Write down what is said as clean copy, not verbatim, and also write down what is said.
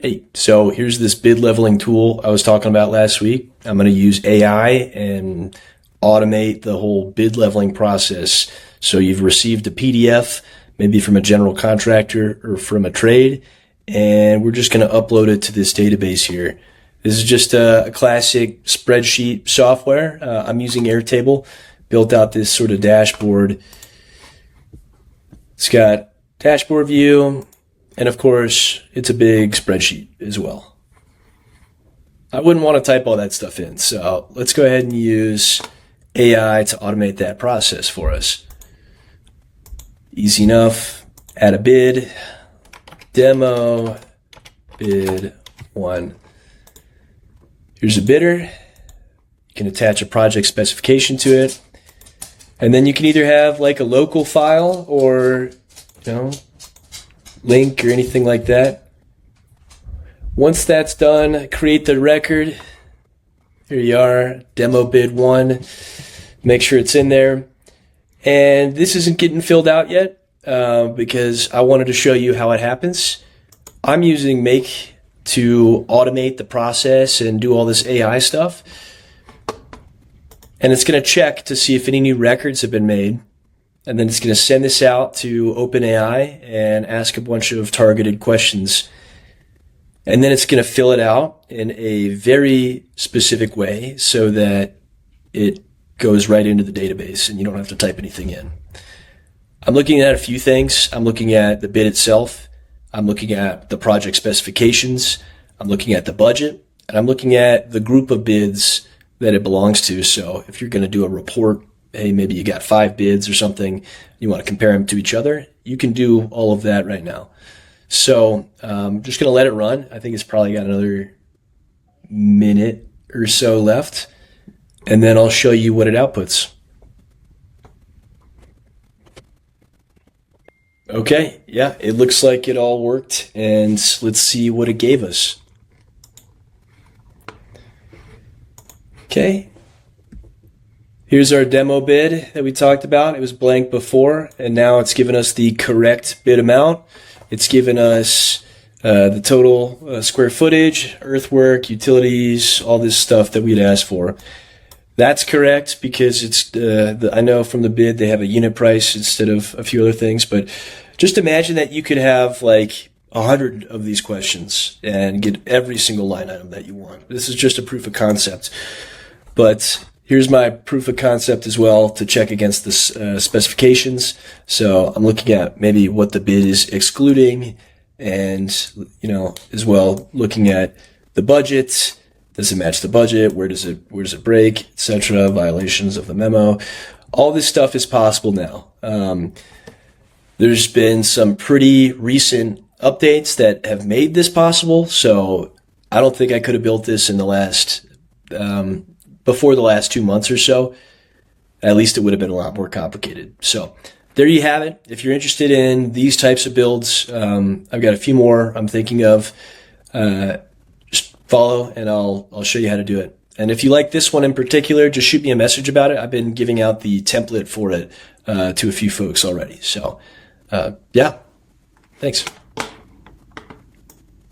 Hey, so here's this bid leveling tool I was talking about last week. I'm going to use AI and automate the whole bid leveling process. So you've received a PDF, maybe from a general contractor or from a trade, and we're just going to upload it to this database here. This is just a classic spreadsheet software. I'm using Airtable, built out this sort of dashboard. It's got dashboard view, and of course, it's a big spreadsheet as well. I wouldn't want to type all that stuff in, so let's go ahead and use AI to automate that process for us. Easy enough. Add a bid, demo, bid 1. Here's a bidder. You can attach a project specification to it. And then you can either have like a local file or, link or anything like that. Once that's done, create the record. Here you are, demo bid 1. Make sure it's in there. And this isn't getting filled out yet because I wanted to show you how it happens. I'm using Make to automate the process and do all this AI stuff. And it's going to check to see if any new records have been made. And then it's going to send this out to OpenAI and ask a bunch of targeted questions. And then it's going to fill it out in a very specific way so that it goes right into the database and you don't have to type anything in. I'm looking at a few things. I'm looking at the bid itself. I'm looking at the project specifications. I'm looking at the budget. And I'm looking at the group of bids that it belongs to. So if you're going to do a report, hey, maybe you got 5 bids or something, you want to compare them to each other, you can do all of that right now. So I'm just going to let it run. I think it's probably got another minute or so left. And then I'll show you what it outputs. Okay, yeah, it looks like it all worked. And let's see what it gave us. Okay. Here's our demo bid that we talked about. It was blank before, and now it's given us the correct bid amount. It's given us the total square footage, earthwork, utilities, all this stuff that we'd asked for. That's correct because it's I know from the bid they have a unit price instead of a few other things, but just imagine that you could have like 100 of these questions and get every single line item that you want. This is just a proof of concept. But here's my proof of concept as well to check against the specifications. So I'm looking at maybe what the bid is excluding and, as well looking at the budget. Does it match the budget? Where does it break, etc.? Violations of the memo. All this stuff is possible now. There's been some pretty recent updates that have made this possible. So I don't think I could have built this in the last, before the last 2 months or so. At least it would have been a lot more complicated. So there you have it. If you're interested in these types of builds, I've got a few more I'm thinking of. Just follow and I'll show you how to do it. And if you like this one in particular, just shoot me a message about it. I've been giving out the template for it to a few folks already. So yeah, thanks.